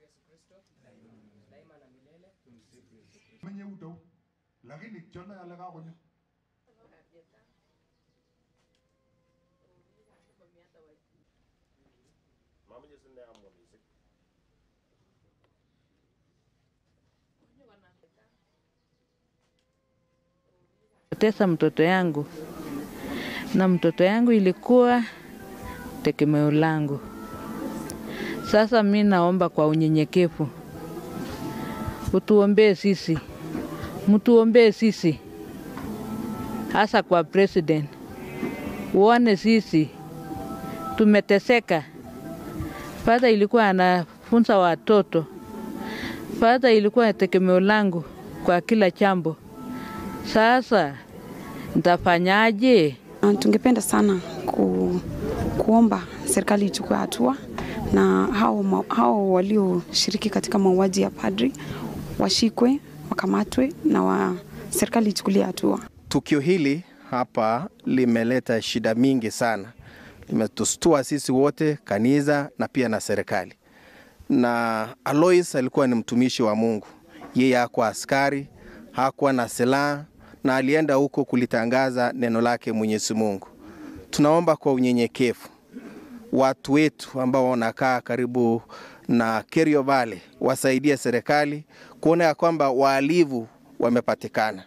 Yesu Kristo daima na milele. Mwenye uto lakini chona yale ka kwenye mama Yesu ne amwambia tesa mtoto yangu na mtoto yangu ilikuwa tegemeo langu. Sasa mimi naomba kwa unyenyekevu utuombee sisi, mtuombee sisi, hasa kwa president. Uone sisi tumeteseka. Father ilikuwa anafunza watoto. Father ilikuwa tegemeo langu kwa kila jambo. Sasa nitafanyaje? Tungependa sana kuomba serikali ichukue hatua na hao walioshiriki katika mauaji ya padri washikwe, wakamatwe na serikali ichukulie hatua. Tukio hili hapa limeleta shida mingi sana. Limetustua sisi wote, kanisa na pia na serikali. Na Alois alikuwa ni mtumishi wa Mungu. Yeye hakuwa askari, hakuwa na silaha na alienda huko kulitangaza neno lake Mwenyezi Mungu. Tunaomba kwa unyenyekevu watu wetu ambao wanakaa karibu na Kerio Valley wasaidie serikali kuona ya kwamba wahalifu wamepatikana.